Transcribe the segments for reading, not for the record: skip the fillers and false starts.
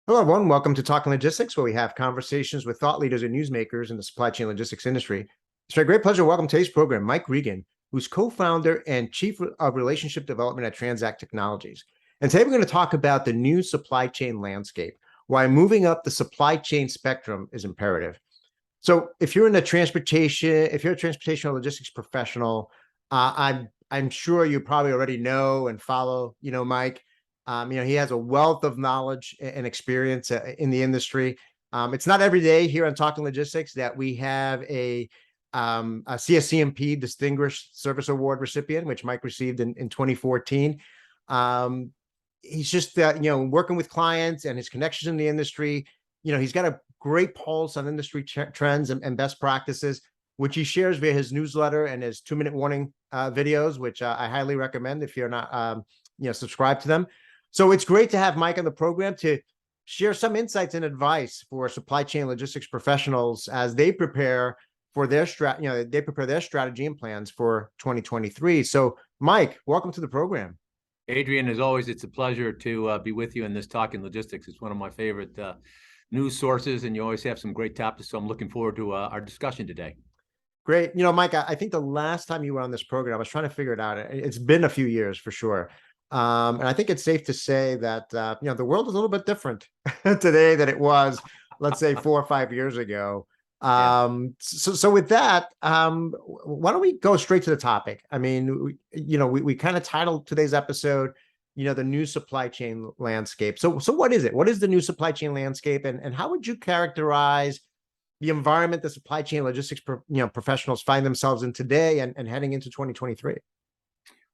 Hello, everyone. Welcome to Talking Logistics, where we have conversations with thought leaders and newsmakers in the supply chain logistics industry. It's my great pleasure to welcome today's program, Mike Regan, who's co-founder and chief of relationship development at TranzAct Technologies. And today we're going to talk about the new supply chain landscape, why moving up the supply chain spectrum is imperative. So if you're a transportation or logistics professional, I'm sure you probably already know and follow, Mike. He has a wealth of knowledge and experience in the industry. It's not every day here on Talking Logistics that we have a CSCMP Distinguished Service Award recipient, which Mike received in 2014. He's just, working with clients and his connections in the industry. He's got a great pulse on industry trends and best practices, which he shares via his newsletter and his 2-minute warning videos, which I highly recommend if you're not, subscribed to them. So it's great to have Mike on the program to share some insights and advice for supply chain logistics professionals as they prepare for their strategy and plans for 2023. So, Mike, welcome to the program. Adrian, as always, it's a pleasure to be with you in this Talking Logistics. It's one of my favorite news sources, and you always have some great topics. So I'm looking forward to our discussion today. Great. Mike, I think the last time you were on this program, I was trying to figure it out. It's been a few years for sure. And I think it's safe to say that, the world is a little bit different today than it was, let's say, 4 or 5 years ago. So with that, why don't we go straight to the topic? I mean, we kind of titled today's episode, the new supply chain landscape. So what is it? What is the new supply chain landscape? And how would you characterize the environment the supply chain logistics professionals find themselves in today and heading into 2023?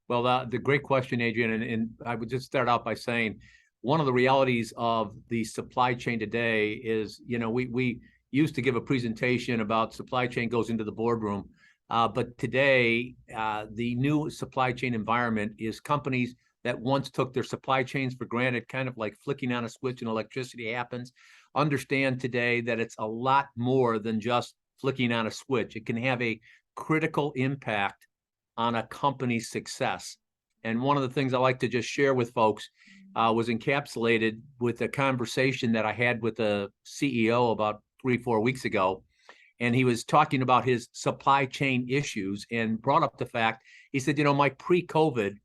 Well, the great question, Adrian, and I would just start out by saying one of the realities of the supply chain today is, we used to give a presentation about supply chain goes into the boardroom, but today the new supply chain environment is companies that once took their supply chains for granted, kind of like flicking on a switch and electricity happens, understand today that it's a lot more than just flicking on a switch. It can have a critical impact on a company's success. And one of the things I like to just share with folks was encapsulated with a conversation that I had with the CEO about 3-4 weeks ago. And he was talking about his supply chain issues and brought up the fact, he said, Mike, pre-COVID,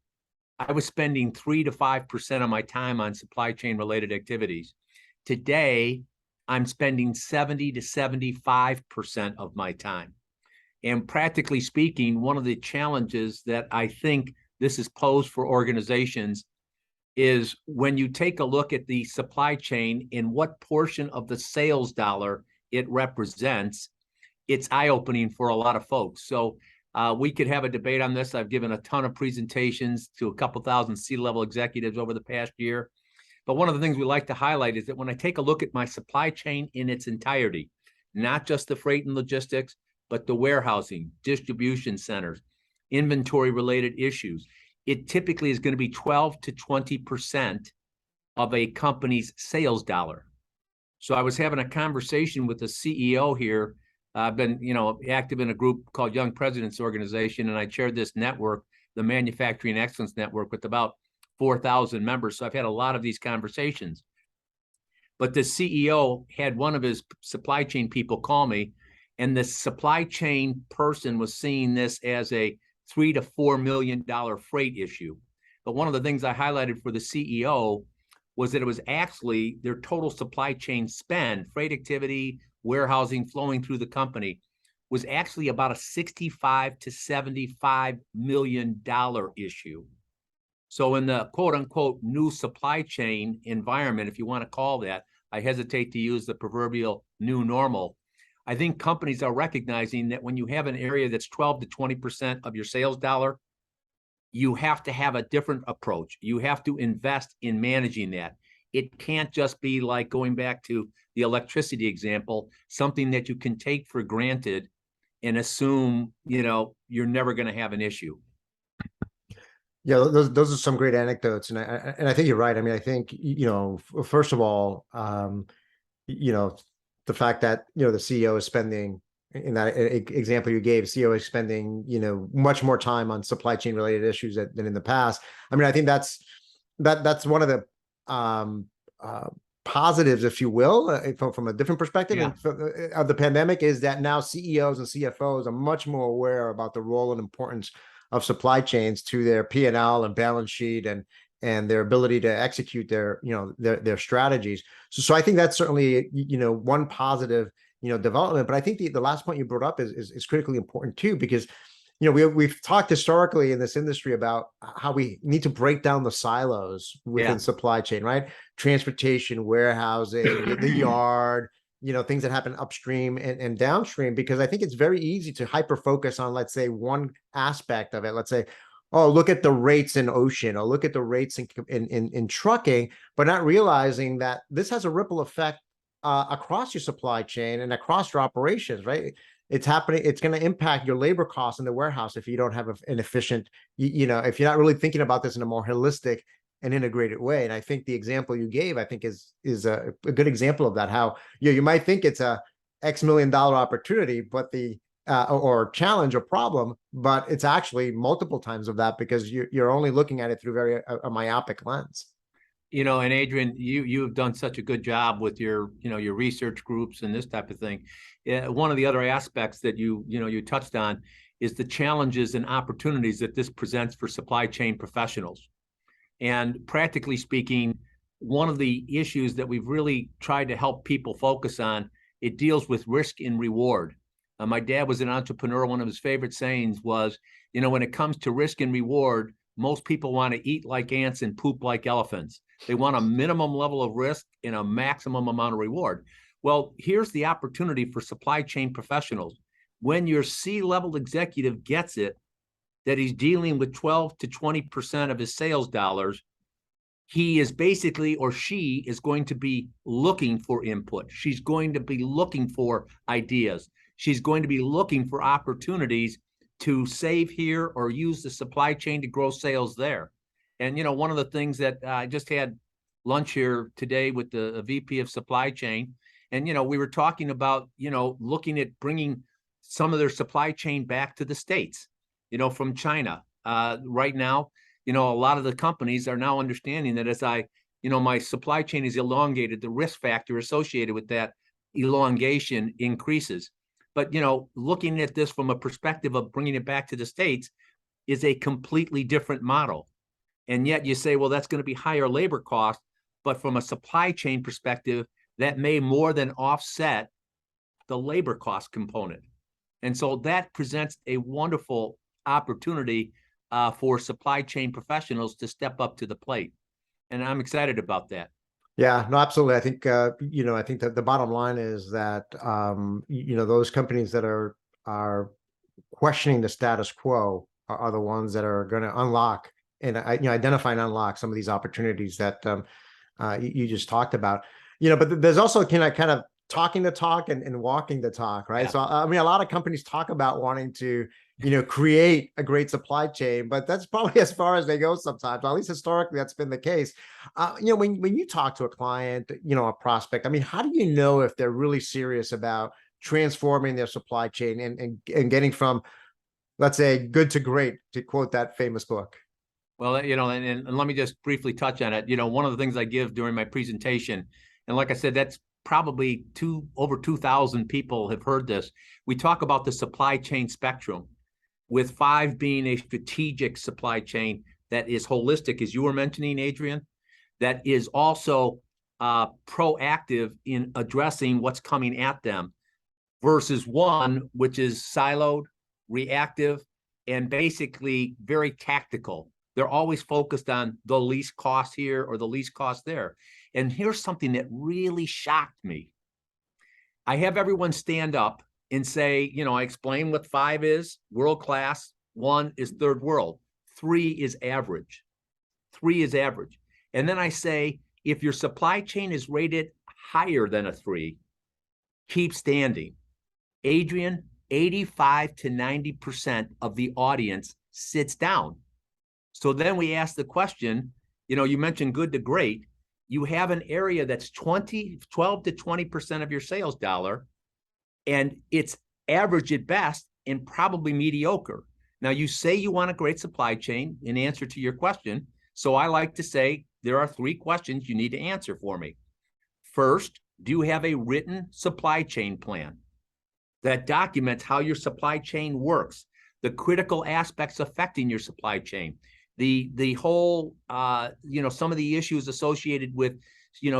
I was spending 3 to 5% of my time on supply chain related activities. Today, I'm spending 70 to 75% of my time. And practically speaking, one of the challenges that I think this is posed for organizations is when you take a look at the supply chain and what portion of the sales dollar it represents, it's eye-opening for a lot of folks. So we could have a debate on this. I've given a ton of presentations to a couple thousand C-level executives over the past year. But one of the things we like to highlight is that when I take a look at my supply chain in its entirety, not just the freight and logistics, but the warehousing, distribution centers, inventory-related issues, it typically is going to be 12 to 20% of a company's sales dollar. So I was having a conversation with the CEO here. I've been, active in a group called Young Presidents Organization, and I chaired this network, the Manufacturing Excellence Network, with about 4,000 members. So I've had a lot of these conversations. But the CEO had one of his supply chain people call me, and the supply chain person was seeing this as a $3 to $4 million freight issue. But one of the things I highlighted for the CEO was that it was actually their total supply chain spend, freight activity, warehousing flowing through the company, was actually about a $65 to $75 million issue. So in the quote unquote new supply chain environment, if you want to call that, I hesitate to use the proverbial new normal. I think companies are recognizing that when you have an area that's 12 to 20% of your sales dollar, you have to have a different approach. You have to invest in managing that. It can't just be like going back to the electricity example, something that you can take for granted and assume, you're never going to have an issue. Yeah, those are some great anecdotes, and I think you're right. I mean, I think first of all, the fact that the CEO is spending, in that example you gave, CEO is spending much more time on supply chain related issues than in the past. I mean, I think that's one of the positives, if you will, from a different perspective Yeah. of the pandemic is that now CEOs and CFOs are much more aware about the role and importance of supply chains to their P&L and balance sheet and their ability to execute their, their strategies. So I think that's certainly, one positive, development. But I think the last point you brought up is critically important too, because we've talked historically in this industry about how we need to break down the silos within supply chain, right? Transportation, warehousing, the yard, things that happen upstream and downstream, because I think it's very easy to hyper focus on, let's say, one aspect of it. Let's say, oh, look at the rates in ocean, or look at the rates in trucking, but not realizing that this has a ripple effect across your supply chain and across your operations, right? It's happening. It's going to impact your labor costs in the warehouse if you don't have an efficient, if you're not really thinking about this in a more holistic and integrated way. And I think the example you gave, I think is a good example of that. How you might think it's a X $1 million opportunity, but or challenge or problem, but it's actually multiple times of that, because you're only looking at it through a myopic lens. And Adrian, you have done such a good job with your research groups and this type of thing. One of the other aspects that you touched on is the challenges and opportunities that this presents for supply chain professionals. And practically speaking, one of the issues that we've really tried to help people focus on, it deals with risk and reward. My dad was an entrepreneur. One of his favorite sayings was, when it comes to risk and reward, most people want to eat like ants and poop like elephants. They want a minimum level of risk and a maximum amount of reward. Well, here's the opportunity for supply chain professionals. When your C-level executive gets it, that he's dealing with 12 to 20% of his sales dollars, he is basically, or she is going to be looking for input. She's going to be looking for ideas. She's going to be looking for opportunities to save here or use the supply chain to grow sales there. And, one of the things that I just had lunch here today with the VP of supply chain, and, we were talking about, looking at bringing some of their supply chain back to the States, from China. Right now, a lot of the companies are now understanding that as my supply chain is elongated, the risk factor associated with that elongation increases. But, looking at this from a perspective of bringing it back to the States is a completely different model. And yet you say, well, that's going to be higher labor cost. But from a supply chain perspective, that may more than offset the labor cost component. And so that presents a wonderful opportunity for supply chain professionals to step up to the plate. And I'm excited about that. Yeah, no, absolutely. I think, I think that the bottom line is that, those companies that are questioning the status quo are the ones that are going to unlock and, identify and unlock some of these opportunities that you just talked about. But there's also kind of talking the talk and walking the talk, right? Yeah. So, a lot of companies talk about wanting to, create a great supply chain, but that's probably as far as they go sometimes. At least historically, that's been the case. When you talk to a client, a prospect, how do you know if they're really serious about transforming their supply chain and getting from, let's say, good to great, to quote that famous book? Well, and let me just briefly touch on it. One of the things I give during my presentation, and like I said, that's probably over 2,000 people have heard this. We talk about the supply chain spectrum, with 5 being a strategic supply chain that is holistic, as you were mentioning, Adrian, that is also proactive in addressing what's coming at them, versus 1, which is siloed, reactive, and basically very tactical. They're always focused on the least cost here or the least cost there. And here's something that really shocked me. I have everyone stand up and say, I explain what 5 is, world-class, 1 is third world, 3 is average. 3 is average. And then I say, if your supply chain is rated higher than a 3, keep standing. Adrian, 85 to 90% of the audience sits down. So then we ask the question, you mentioned good to great. You have an area that's 12 to 20% of your sales dollar, and it's average at best and probably mediocre. Now, you say you want a great supply chain in answer to your question. So I like to say there are 3 questions you need to answer for me. First, do you have a written supply chain plan that documents how your supply chain works, the critical aspects affecting your supply chain, the whole, some of the issues associated with,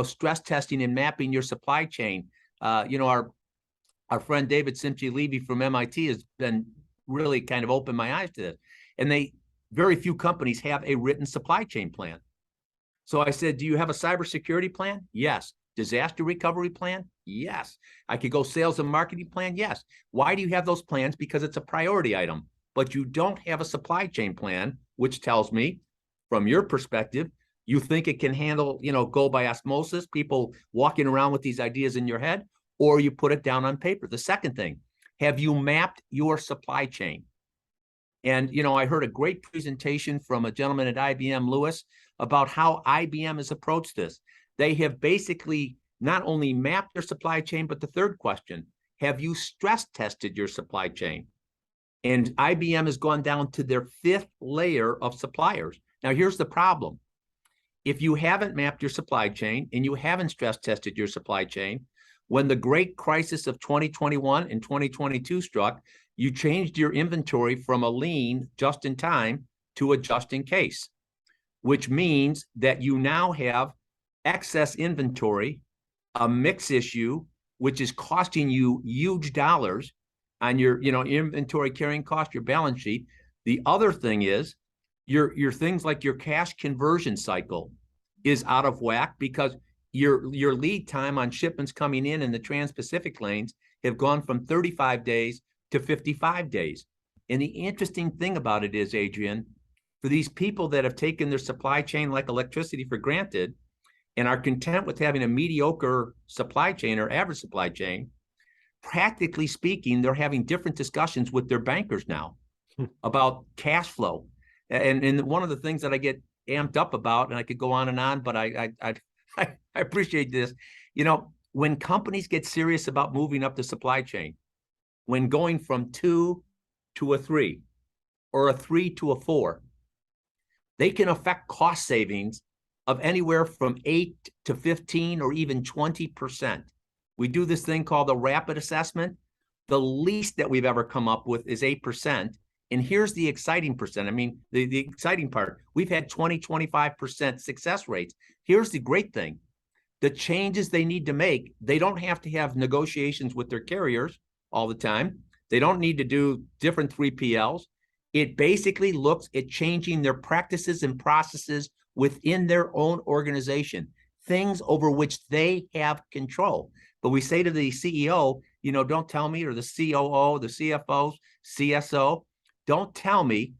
stress testing and mapping your supply chain. Our friend David Simchi-Levy from MIT has been really kind of opened my eyes to this. And very few companies have a written supply chain plan. So I said, do you have a cybersecurity plan? Yes. Disaster recovery plan? Yes. I could go sales and marketing plan? Yes. Why do you have those plans? Because it's a priority item, but you don't have a supply chain plan, which tells me, from your perspective, you think it can handle, go by osmosis, people walking around with these ideas in your head, or you put it down on paper. The second thing, have you mapped your supply chain? And, I heard a great presentation from a gentleman at IBM, Lewis, about how IBM has approached this. They have basically not only mapped their supply chain, but the third question, have you stress tested your supply chain? And IBM has gone down to their 5th layer of suppliers. Now, here's the problem. If you haven't mapped your supply chain and you haven't stress tested your supply chain, when the great crisis of 2021 and 2022 struck, you changed your inventory from a lean just in time to a just in case, which means that you now have excess inventory, a mix issue, which is costing you huge dollars on your, inventory carrying cost, your balance sheet. The other thing is your things like your cash conversion cycle is out of whack because your lead time on shipments coming in the Trans-Pacific lanes have gone from 35 days to 55 days. And the interesting thing about it is, Adrian, for these people that have taken their supply chain like electricity for granted and are content with having a mediocre supply chain or average supply chain, practically speaking, they're having different discussions with their bankers now about cash flow. And one of the things that I get amped up about, and I could go on, but I appreciate this. When companies get serious about moving up the supply chain, when going from 2 to a 3 or a 3 to a 4, they can affect cost savings of anywhere from 8 to 15 or even 20%. We do this thing called the rapid assessment. The least that we've ever come up with is 8%. And here's the exciting percent. I mean, the exciting part, we've had 20, 25% success rates. Here's the great thing. The changes they need to make, they don't have to have negotiations with their carriers all the time. They don't need to do different 3PLs. It basically looks at changing their practices and processes within their own organization, things over which they have control. But we say to the CEO, don't tell me, or the COO, the CFO, CSO, don't tell me,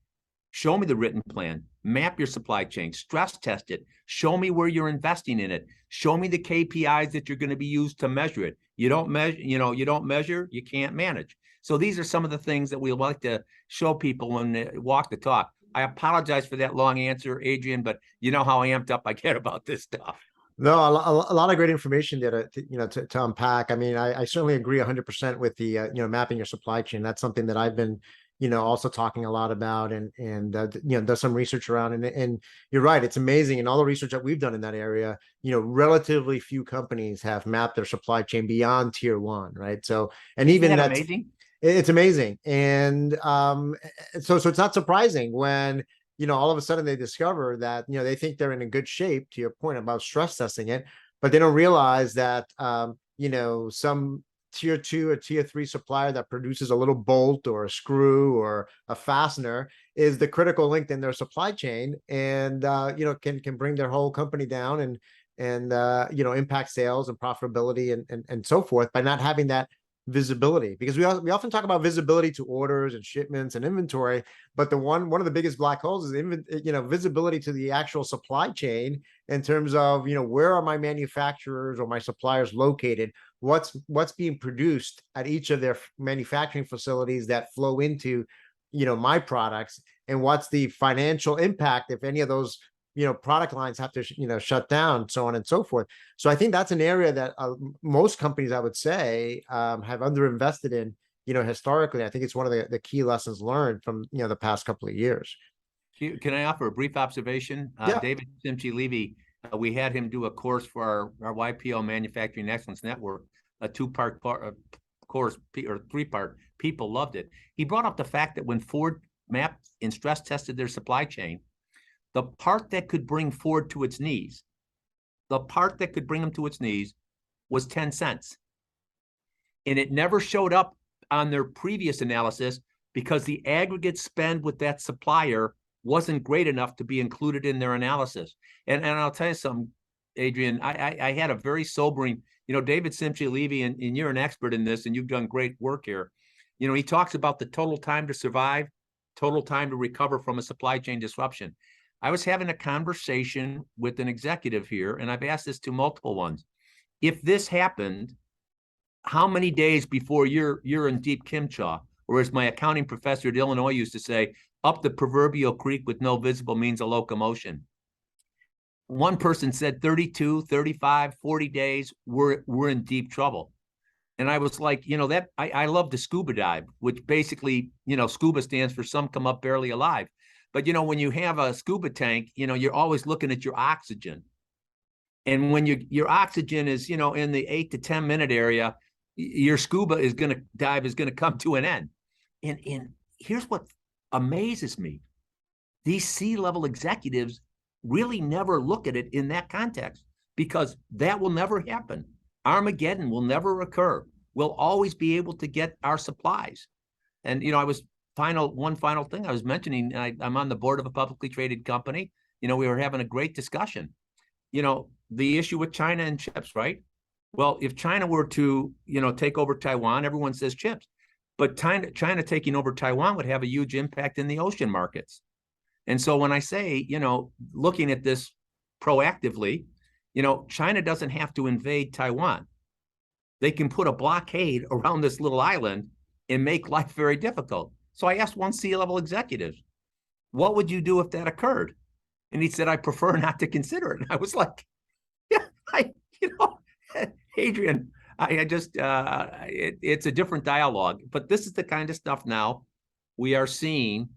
show me the written plan, map your supply chain, stress test it, show me where you're investing in it, show me the KPIs that you're going to be used to measure it. You don't measure, you can't manage. So these are some of the things that we like to show people when they walk the talk. I apologize for that long answer, Adrian, but you know how amped up I get about this stuff. No, a lot of great information there to unpack. I mean, I certainly agree 100% with the, mapping your supply chain. That's something that I've been, also talking a lot about and does some research around. And you're right. It's amazing. And all the research that we've done in that area, relatively few companies have mapped their supply chain beyond tier 1, right? So, and even that's amazing. It's amazing. And so it's not surprising when, all of a sudden they discover that, they think they're in a good shape, to your point about stress testing it, but they don't realize that, some tier 2 or tier 3 supplier that produces a little bolt or a screw or a fastener is the critical link in their supply chain and, can bring their whole company down and impact sales and profitability and so forth by not having that visibility. Because we often talk about visibility to orders and shipments and inventory, but one of the biggest black holes is visibility to the actual supply chain in terms of where are my manufacturers or my suppliers located, what's being produced at each of their manufacturing facilities that flow into my products, and what's the financial impact if any of those product lines have to, shut down, so on and so forth. So I think that's an area that most companies, I would say, have underinvested in, historically. I think it's one of the key lessons learned from, the past couple of years. Can I offer a brief observation? Yeah. David Simchi-Levy We had him do a course for our YPO Manufacturing Excellence Network, a two-part course or three-part. People loved it. He brought up the fact that when Ford mapped and stress tested their supply chain, the part that could bring Ford to its knees, the part that could bring them to its knees was 10 cents. And it never showed up on their previous analysis because the aggregate spend with that supplier wasn't great enough to be included in their analysis. And I'll tell you something, Adrian, I had a very sobering, David Simchi-Levy, and you're an expert in this, and you've done great work here. He talks about the total time to survive, total time to recover from a supply chain disruption. I was having a conversation with an executive here, and I've asked this to multiple ones. If this happened, how many days before you're in deep kimchi? Or as my accounting professor at Illinois used to say, up the proverbial creek with no visible means of locomotion. One person said 32, 35, 40 days, we're in deep trouble. And I was like, that I love to scuba dive, which basically, scuba stands for some come up barely alive. But, when you have a scuba tank, you're always looking at your oxygen. And when your oxygen is, in the 8 to 10 minute area, your scuba dive is going to come to an end. And here's what amazes me. These C-level executives really never look at it in that context, because that will never happen. Armageddon will never occur. We'll always be able to get our supplies. And, one final thing I was mentioning, I'm on the board of a publicly traded company. We were having a great discussion. The issue with China and chips, right? Well, if China were to, take over Taiwan, everyone says chips. But China taking over Taiwan would have a huge impact in the ocean markets. And so when I say, looking at this proactively, China doesn't have to invade Taiwan. They can put a blockade around this little island and make life very difficult. So I asked one C-level executive, what would you do if that occurred? And he said, I prefer not to consider it. And I was like, yeah, Adrian, it's a different dialogue, but this is the kind of stuff now we are seeing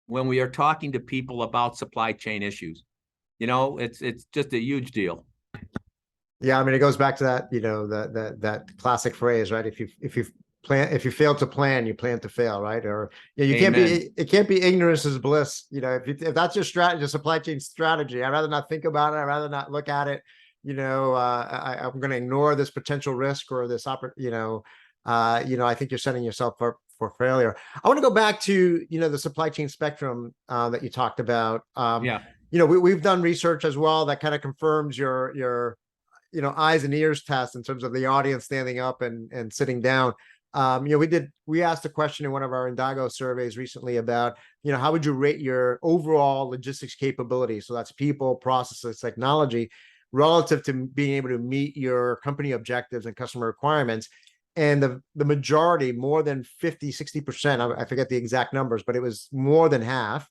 when we are talking to people about supply chain issues. It's just a huge deal. Yeah, I mean, it goes back to that, that classic phrase, right? If you fail to plan, you plan to fail, right? Or it can't be ignorance is bliss. If that's your strategy, your supply chain strategy, I'd rather not think about it. I'd rather not look at it. I'm going to ignore this potential risk or this I think you're setting yourself up for failure. I want to go back to, the supply chain spectrum that you talked about. We've done research as well that kind of confirms your eyes and ears test in terms of the audience standing up and sitting down. We asked a question in one of our Indago surveys recently about, how would you rate your overall logistics capability? So that's people, processes, technology, relative to being able to meet your company objectives and customer requirements. And the majority, more than 50-60%, I forget the exact numbers, but it was more than half,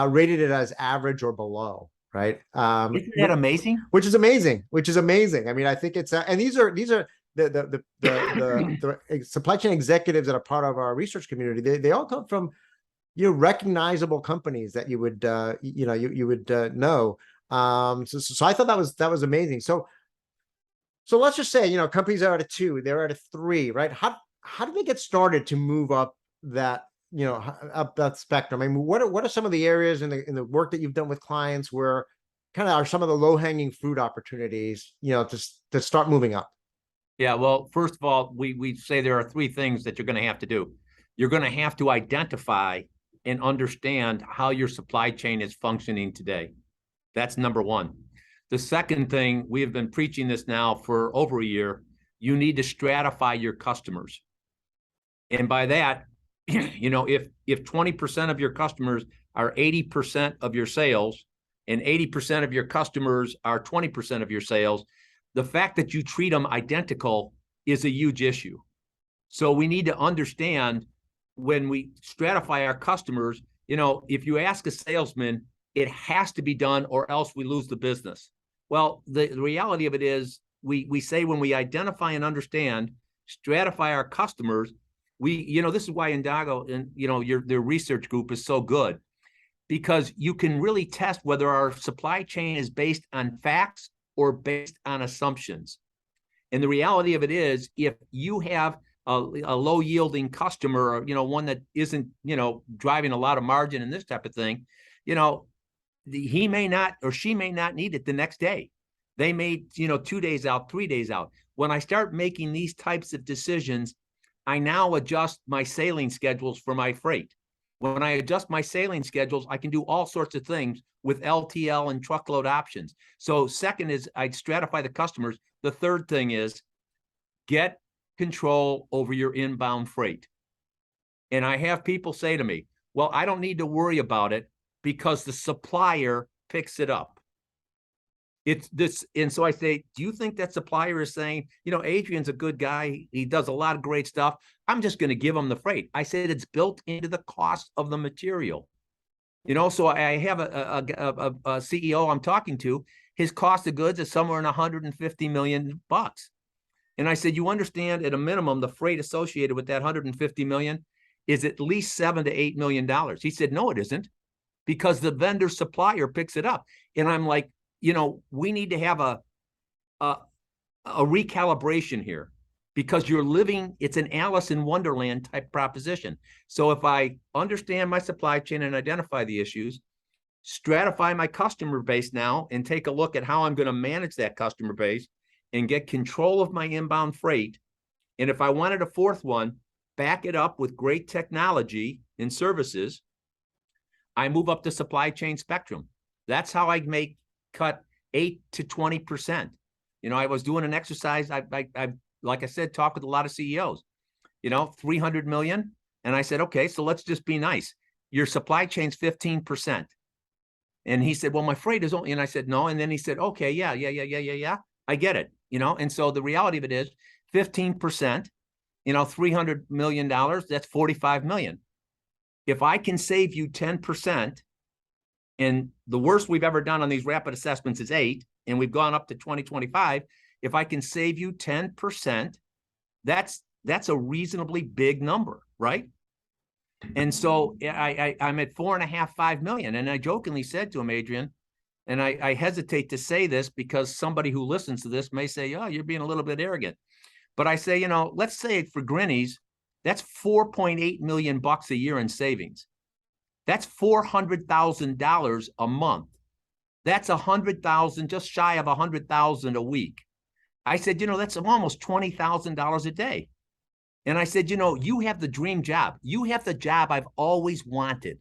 rated it as average or below, right? Isn't that amazing? Which is amazing. I mean, I think it's and these are the supply chain executives that are part of our research community. They all come from recognizable companies that you would you would know. So I thought that was amazing. So let's just say, companies are at a 2, they're at a 3, right? How do they get started to move up that, up that spectrum? I mean, what are some of the areas in the work that you've done with clients where kind of are some of the low-hanging fruit opportunities, to start moving up? Yeah, well, first of all, we say there are 3 things that you're going to have to do. You're going to have to identify and understand how your supply chain is functioning today. That's number 1. The second thing, we have been preaching this now for over a year, you need to stratify your customers. And by that, if 20% of your customers are 80% of your sales and 80% of your customers are 20% of your sales, the fact that you treat them identical is a huge issue. So we need to understand when we stratify our customers, if you ask a salesman, it has to be done or else we lose the business. Well, the reality of it is we say when we identify and understand, stratify our customers, this is why Indago and their research group is so good. because you can really test whether our supply chain is based on facts or based on assumptions. And the reality of it is, if you have a low yielding customer, or, one that isn't, driving a lot of margin and this type of thing, he may not, or she may not need it the next day. They may, 2 days out, 3 days out. When I start making these types of decisions, I now adjust my sailing schedules for my freight. When I adjust my sailing schedules, I can do all sorts of things with LTL and truckload options. So second is I'd stratify the customers. The third thing is get control over your inbound freight. And I have people say to me, well, I don't need to worry about it because the supplier picks it up. It's this. And so I say, do you think that supplier is saying, Adrian's a good guy, he does a lot of great stuff, I'm just going to give him the freight? I said, it's built into the cost of the material. So I have a CEO I'm talking to, his cost of goods is somewhere in $150 million. And I said, you understand, at a minimum, the freight associated with that $150 million is at least $7 to $8 million. He said, no, it isn't, because the vendor supplier picks it up. And I'm like, we need to have a recalibration here, because you're living, it's an Alice in Wonderland type proposition. So if I understand my supply chain and identify the issues, stratify my customer base now and take a look at how I'm going to manage that customer base and get control of my inbound freight. And if I wanted a fourth one, back it up with great technology and services, I move up the supply chain spectrum. That's how I cut 8 to 20%. I was doing an exercise. I like I said, talk with a lot of CEOs, 300 million. And I said, okay, so let's just be nice. Your supply chain's 15%. And he said, well, my freight is only, and I said, no. And then he said, okay, yeah. I get it, And so the reality of it is 15%, $300 million, that's 45 million. If I can save you 10%, and the worst we've ever done on these rapid assessments is 8, and we've gone up to 2025. If I can save you 10%, that's a reasonably big number, right? And so I'm at 4.5, 5 million. And I jokingly said to him, Adrian, and I hesitate to say this because somebody who listens to this may say, oh, you're being a little bit arrogant. But I say, let's say for Grinny's, that's $4.8 million a year in savings. That's $400,000 a month. That's 100,000, just shy of 100,000 a week. I said, that's almost $20,000 a day. And I said, you have the dream job. You have the job I've always wanted.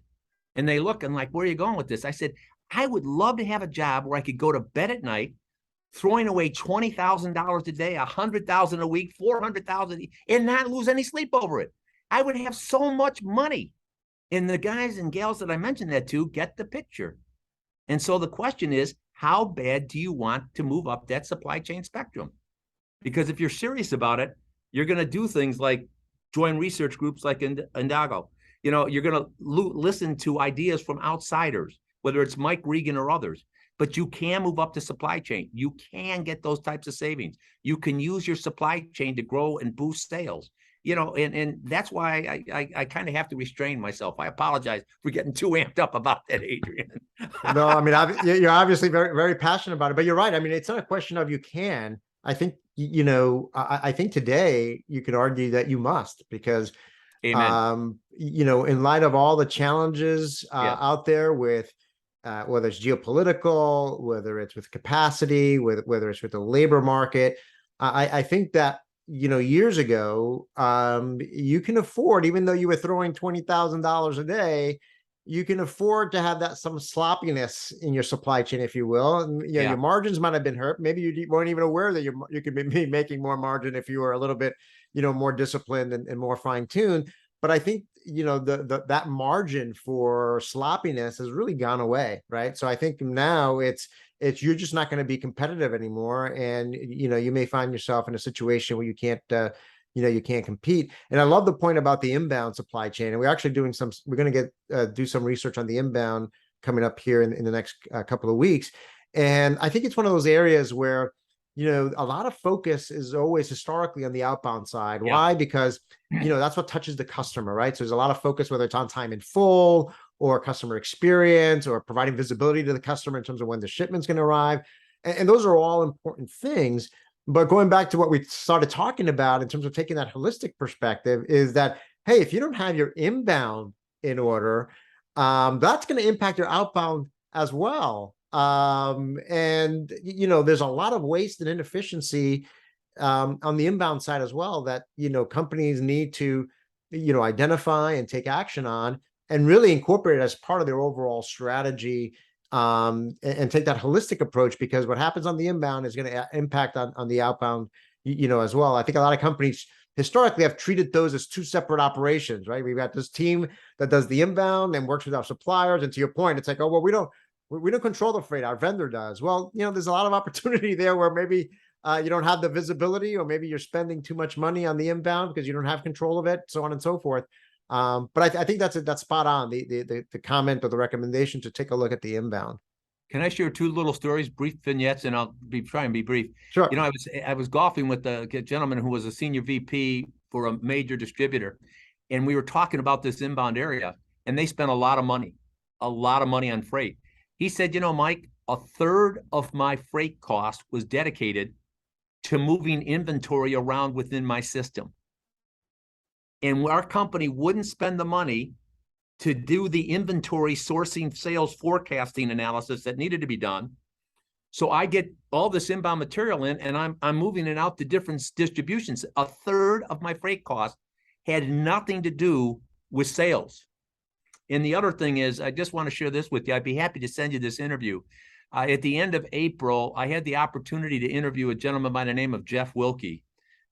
And they look and like, where are you going with this? I said, I would love to have a job where I could go to bed at night, throwing away $20,000 a day, 100,000 a week, 400,000, and not lose any sleep over it. I would have so much money. And the guys and gals that I mentioned that to get the picture. And so the question is, how bad do you want to move up that supply chain spectrum? Because if you're serious about it, you're going to do things like join research groups like Indago. You're going to listen to ideas from outsiders, whether it's Mike Regan or others. But you can move up the supply chain. You can get those types of savings. You can use your supply chain to grow and boost sales. And that's why I kind of have to restrain myself. I apologize for getting too amped up about that, Adrian. No, I mean, you're obviously very, very passionate about it, but you're right. I mean, it's not a question of you can. I think, I think today you could argue that you must, because, Amen. In light of all the challenges out there with, whether it's geopolitical, whether it's with capacity, whether it's with the labor market, I think that, years ago, you can afford, even though you were throwing $20,000 a day, you can afford to have that some sloppiness in your supply chain, if you will. And your margins might have been hurt. Maybe you weren't even aware that you could be making more margin if you were a little bit, more disciplined and more fine-tuned. But I think, that margin for sloppiness has really gone away, right? So I think now it's you're just not going to be competitive anymore, and you may find yourself in a situation where you can't you can't compete. And I love the point about the inbound supply chain, and we're actually we're going to do some research on the inbound coming up here in the next couple of weeks. And I think it's one of those areas where a lot of focus is always historically on the outbound side. Why? Because that's what touches the customer, right? So there's a lot of focus, whether it's on time in full or customer experience, or providing visibility to the customer in terms of when the shipment's going to arrive. And those are all important things. But going back to what we started talking about in terms of taking that holistic perspective is that, hey, if you don't have your inbound in order, that's going to impact your outbound as well. And, there's a lot of waste and inefficiency on the inbound side as well that, companies need to, identify and take action on and really incorporate it as part of their overall strategy, and take that holistic approach, because what happens on the inbound is going to impact on the outbound, as well. I think a lot of companies historically have treated those as two separate operations, right? We've got this team that does the inbound and works with our suppliers. And to your point, it's like, oh, well, we don't control the freight, our vendor does. Well, there's a lot of opportunity there where maybe you don't have the visibility, or maybe you're spending too much money on the inbound because you don't have control of it, so on and so forth. But I think that's spot on, the comment or the recommendation to take a look at the inbound. Can I share two little stories, brief vignettes, and I'll try and be brief. Sure. I was golfing with a gentleman who was a senior VP for a major distributor, and we were talking about this inbound area, and they spent a lot of money on freight. He said, Mike, a third of my freight cost was dedicated to moving inventory around within my system. And our company wouldn't spend the money to do the inventory sourcing, sales forecasting analysis that needed to be done. So I get all this inbound material in, and I'm moving it out to different distributions. A third of my freight cost had nothing to do with sales. And the other thing is, I just want to share this with you. I'd be happy to send you this interview. At the end of April, I had the opportunity to interview a gentleman by the name of Jeff Wilkie.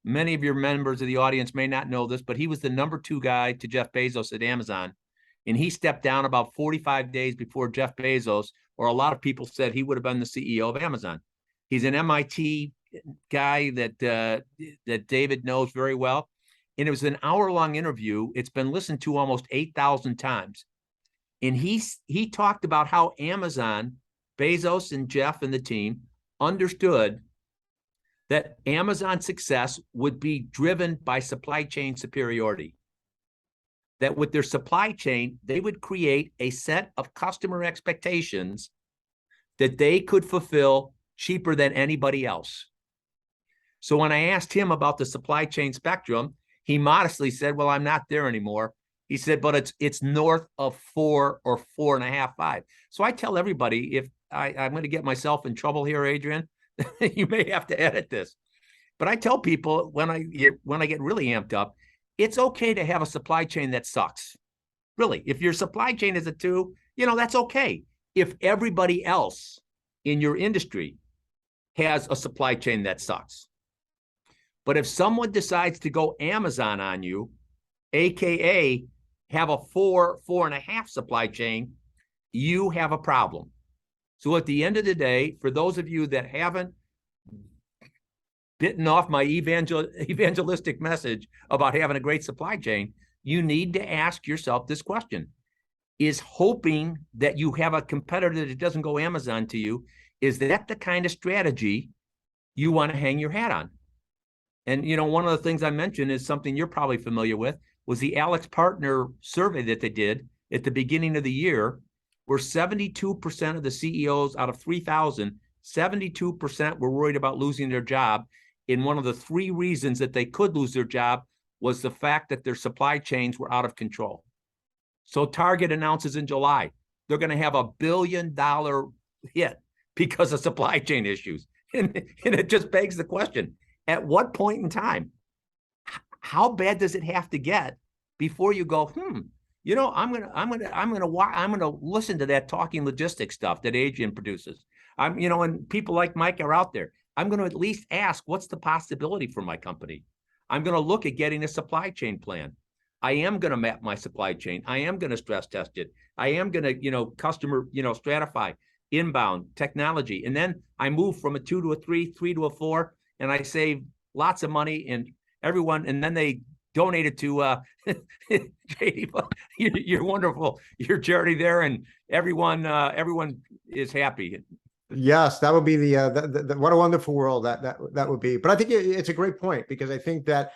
Many of your members of the audience may not know this, but he was the number 2 guy to Jeff Bezos at Amazon. And he stepped down about 45 days before Jeff Bezos, or a lot of people said he would have been the CEO of Amazon. He's an MIT guy that David knows very well. And it was an hour-long interview. It's been listened to almost 8,000 times. And he talked about how Amazon, Bezos and Jeff and the team understood that Amazon's success would be driven by supply chain superiority. That with their supply chain, they would create a set of customer expectations that they could fulfill cheaper than anybody else. So when I asked him about the supply chain spectrum, he modestly said, well, I'm not there anymore. He said, but it's north of 4 or 4.5, 5. So I tell everybody, if I'm going to get myself in trouble here, Adrian, you may have to edit this. But I tell people when I get really amped up, it's okay to have a supply chain that sucks. Really, if your supply chain is a 2, that's okay. If everybody else in your industry has a supply chain that sucks. But if someone decides to go Amazon on you, AKA have a 4, 4.5 supply chain, you have a problem. So at the end of the day, for those of you that haven't bitten off my evangelistic message about having a great supply chain, you need to ask yourself this question. Is hoping that you have a competitor that doesn't go Amazon to you, is that the kind of strategy you want to hang your hat on? And, one of the things I mentioned is something you're probably familiar with, was the Alex Partner survey that they did at the beginning of the year, where 72% of the CEOs out of 3,000, 72% were worried about losing their job. And one of the 3 reasons that they could lose their job was the fact that their supply chains were out of control. So Target announces in July, they're going to have $1 billion hit because of supply chain issues. And it just begs the question, at what point in time, how bad does it have to get before you go, I'm gonna listen to that talking logistics stuff that Adrian produces. And people like Mike are out there. I'm going to at least ask, what's the possibility for my company? I'm going to look at getting a supply chain plan. I am going to map my supply chain. I am going to stress test it. I am going to, customer, stratify, inbound, technology. And then I move from a 2 to a 3, 3 to a 4, and I save lots of money, and everyone, and then they donate it to JD. You're wonderful. Your charity there, and everyone is happy. Yes, that would be the what a wonderful world that would be. But I think it's a great point, because I think that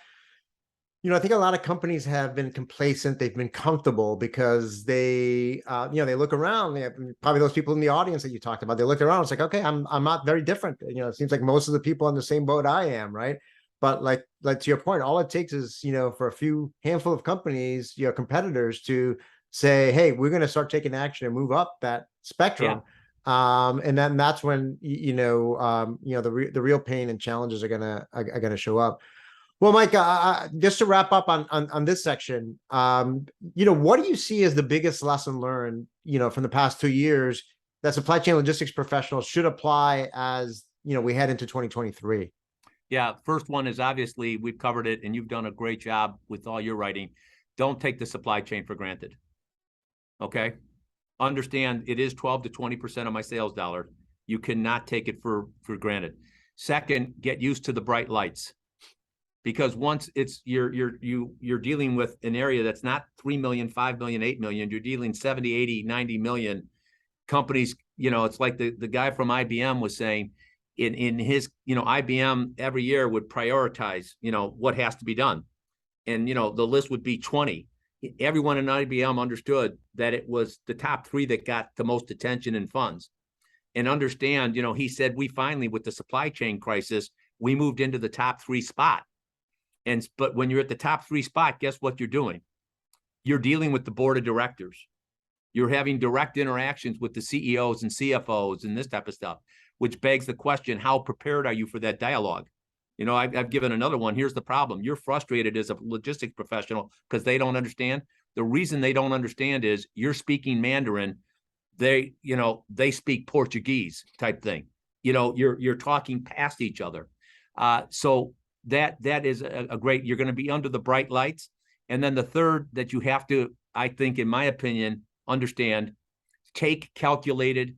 I think a lot of companies have been complacent. They've been comfortable because they, they look around. They have probably those people in the audience that you talked about. They look around. It's like, okay, I'm not very different. It seems like most of the people on the same boat I am, right? But like to your point, all it takes is, for a few handful of companies, competitors to say, hey, we're going to start taking action and move up that spectrum. And then that's when the real pain and challenges are gonna show up. Well, Mike, just to wrap up on this section, what do you see as the biggest lesson learned, from the past 2 years that supply chain logistics professionals should apply as, we head into 2023? Yeah, first one is obviously we've covered it, and you've done a great job with all your writing. Don't take the supply chain for granted. Okay, understand it is 12 to 20% of my sales dollar. You cannot take it for granted. Second, get used to the bright lights. Because once it's you're dealing with an area that's not 3 million, 5 million, 8 million, you're dealing 70, 80, 90 million companies. It's like the guy from IBM was saying in his, IBM every year would prioritize, what has to be done. And, the list would be 20. Everyone in IBM understood that it was the top 3 that got the most attention and funds. And understand, he said, we finally, with the supply chain crisis, we moved into the top 3 spot. But when you're at the top 3 spot, guess what you're doing? You're dealing with the board of directors. You're having direct interactions with the CEOs and CFOs and this type of stuff, which begs the question, how prepared are you for that dialogue? I've given another one. Here's the problem. You're frustrated as a logistics professional because they don't understand. The reason they don't understand is you're speaking Mandarin. They speak Portuguese type thing. You're talking past each other. So that is a great, you're going to be under the bright lights. And then the third that you have to, I think, in my opinion, understand, take calculated,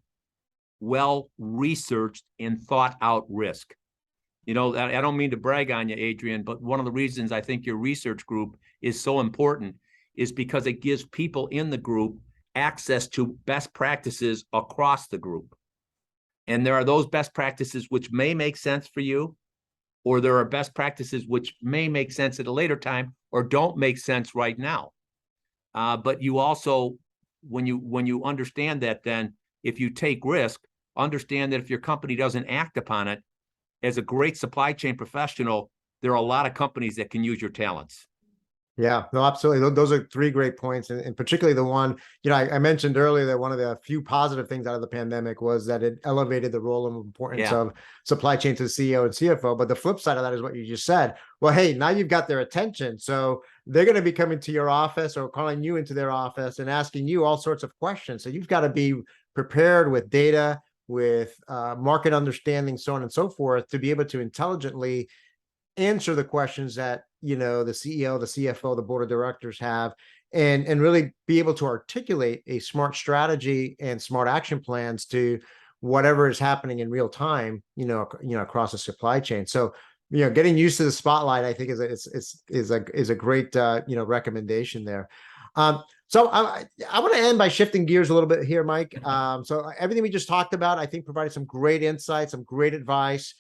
well-researched and thought out risk. I don't mean to brag on you, Adrian, but one of the reasons I think your research group is so important is because it gives people in the group access to best practices across the group. And there are those best practices which may make sense for you, or there are best practices which may make sense at a later time or don't make sense right now. But you also, when you understand that, then if you take risk, understand that if your company doesn't act upon it, as a great supply chain professional, there are a lot of companies that can use your talents. Yeah, no, absolutely. Those are 3 great points. And particularly the one, I mentioned earlier that one of the few positive things out of the pandemic was that it elevated the role and importance of supply chain to the CEO and CFO. But the flip side of that is what you just said. Well, hey, now you've got their attention. So they're going to be coming to your office or calling you into their office and asking you all sorts of questions. So you've got to be prepared with data, with market understanding, so on and so forth, to be able to intelligently answer the questions that the CEO, the CFO, the board of directors have, and really be able to articulate a smart strategy and smart action plans to whatever is happening in real time, across the supply chain. So, getting used to the spotlight, I think is a great recommendation there. So I want to end by shifting gears a little bit here, Mike. So everything we just talked about, I think, provided some great insights, some great advice.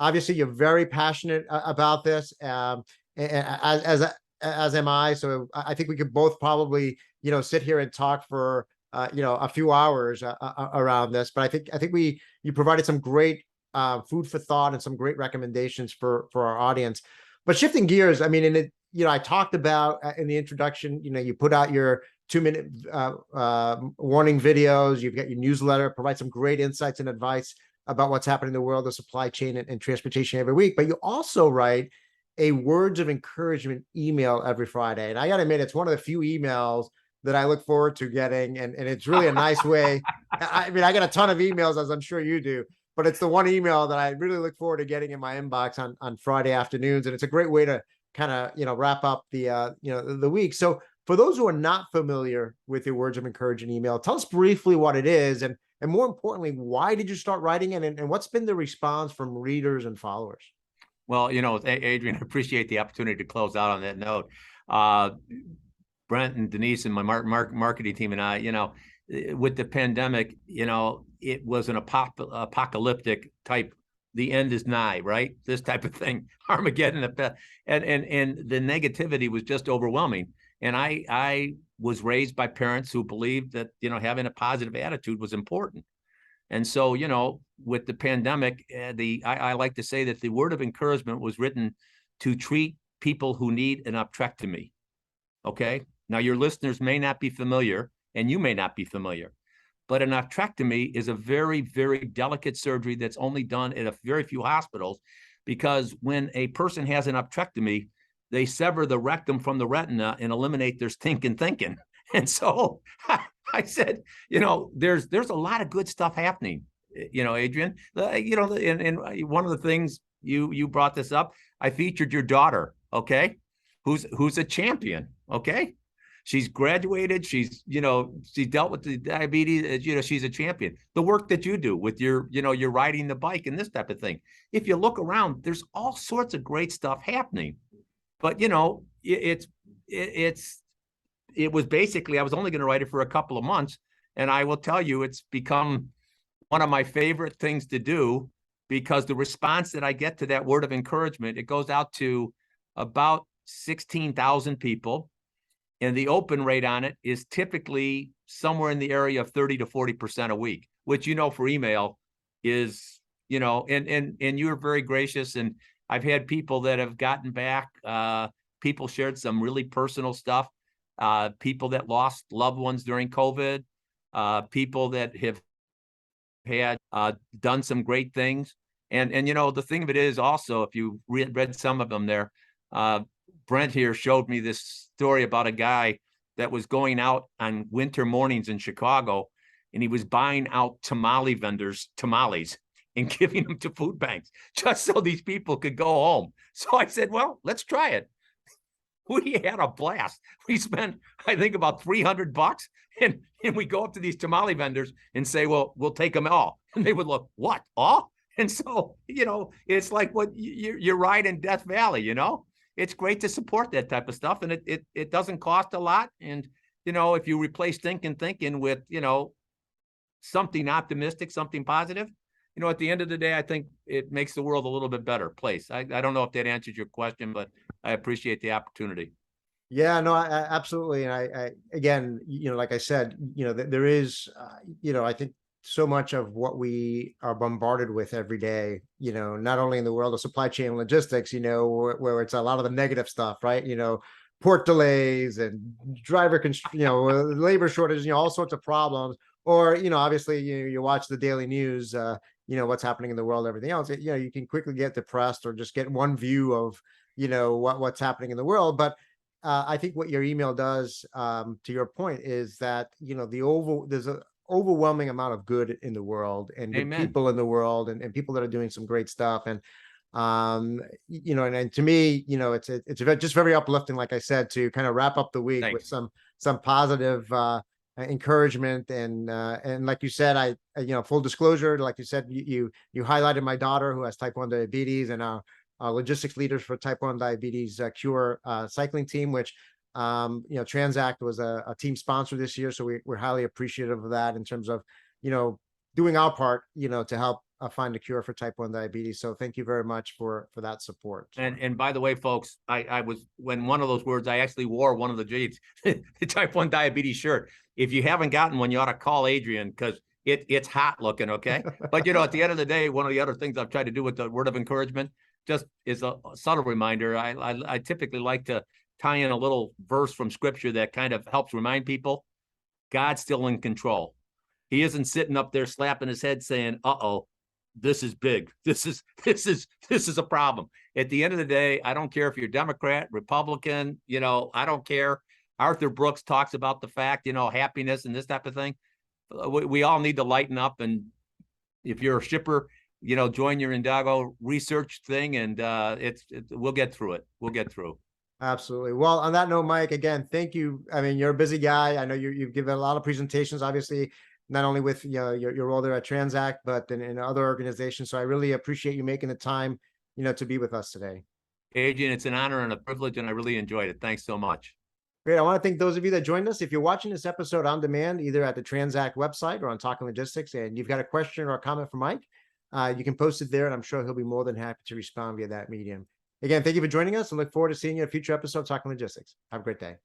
Obviously, you're very passionate about this, as am I. So I think we could both probably, sit here and talk for, a few hours around this. But I think you provided some great food for thought and some great recommendations for our audience. But shifting gears, I mean, I talked about in the introduction, you put out your 2-minute warning videos. You've got your newsletter, provide some great insights and advice about what's happening in the world of supply chain and transportation every week. But you also write a words of encouragement email every Friday. And I got to admit, it's one of the few emails that I look forward to getting. And it's really a nice way. I mean, I got a ton of emails, as I'm sure you do, but it's the one email that I really look forward to getting in my inbox on Friday afternoons. And it's a great way to kind of, wrap up the week. So for those who are not familiar with your words of encouragement email, tell us briefly what it is. And more importantly, why did you start writing it, and what's been the response from readers and followers? Well, Adrian, I appreciate the opportunity to close out on that note. Brent and Denise and my marketing team and I, with the pandemic, it was an apocalyptic type the end is nigh, right? This type of thing, Armageddon, and the negativity was just overwhelming. And I was raised by parents who believed that, having a positive attitude was important. And so, with the pandemic, I like to say that the word of encouragement was written to treat people who need an apprectomy. Okay. Now, your listeners may not be familiar, and you may not be familiar, but an apprectomy is a very, very delicate surgery that's only done at a very few hospitals, because when a person has an apprectomy, they sever the rectum from the retina and eliminate their stinking thinking. And so I said, there's a lot of good stuff happening, Adrian, and one of the things you brought this up, I featured your daughter, okay, who's a champion, okay. She's graduated. She's dealt with the diabetes. She's a champion. The work that you do with your, you're riding the bike and this type of thing. If you look around, there's all sorts of great stuff happening. But it was basically, I was only going to write it for a couple of months, and I will tell you, it's become one of my favorite things to do, because the response that I get to that word of encouragement, it goes out to about 16,000 people. And the open rate on it is typically somewhere in the area of 30 to 40% a week, which, for email is, and you're very gracious. And I've had people that have gotten back, people shared some really personal stuff, people that lost loved ones during COVID, people that have had done some great things. And the thing of it is also, if you read some of them there, Brent here showed me this story about a guy that was going out on winter mornings in Chicago, and he was buying out tamale vendors tamales and giving them to food banks just so these people could go home. So I said, well, let's try it. We had a blast. We spent, I think, about $300, and we go up to these tamale vendors and say, well, we'll take them all. And they would look, what, all? And so, it's like what you're riding Death Valley, It's great to support that type of stuff, and it doesn't cost a lot. And if you replace thinking with something optimistic, something positive, at the end of the day, I think it makes the world a little bit better place. I don't know if that answers your question, but I appreciate the opportunity. Yeah, no, I absolutely. And I again, like I said, there is, I think so much of what we are bombarded with every day, not only in the world of supply chain and logistics, where it's a lot of the negative stuff, right? Port delays and labor shortages, all sorts of problems. Or, obviously, you watch the daily news, what's happening in the world, everything else, you can quickly get depressed or just get one view of, what's happening in the world. But I think what your email does, to your point, is that, there's a overwhelming amount of good in the world, and good people in the world, and people that are doing some great stuff. And and to me, it's just very uplifting, like I said, to kind of wrap up the week with some positive encouragement. And like you said, I full disclosure, like you said, you highlighted my daughter, who has type 1 diabetes, and our logistics leaders for type 1 diabetes cure cycling team, which TranzAct was a team sponsor this year. So we're highly appreciative of that, in terms of, doing our part, to help find a cure for type 1 diabetes. So thank you very much for that support. And by the way, folks, I was, when one of those words, I actually wore one of the the type 1 diabetes shirt. If you haven't gotten one, you ought to call Adrian, because it's hot looking. Okay. But at the end of the day, one of the other things I've tried to do with the word of encouragement just is a subtle reminder. I typically like to tie in a little verse from scripture that kind of helps remind people God's still in control. He isn't sitting up there slapping his head saying, uh-oh, this is big. This is a problem. At the end of the day, I don't care if you're Democrat, Republican, I don't care. Arthur Brooks talks about the fact, happiness and this type of thing. We all need to lighten up. And if you're a shipper, join your Indago research thing, and we'll get through it. We'll get through. Absolutely. Well, on that note, Mike, again, thank you. I mean, you're a busy guy. I know you've given a lot of presentations, obviously, not only with your role there at TranzAct, but in other organizations. So I really appreciate you making the time, to be with us today. Adrian, it's an honor and a privilege, and I really enjoyed it. Thanks so much. Great. I want to thank those of you that joined us. If you're watching this episode on demand, either at the TranzAct website or on Talking Logistics, and you've got a question or a comment for Mike, you can post it there, and I'm sure he'll be more than happy to respond via that medium. Again, thank you for joining us, and look forward to seeing you in a future episode Talking Logistics. Have a great day.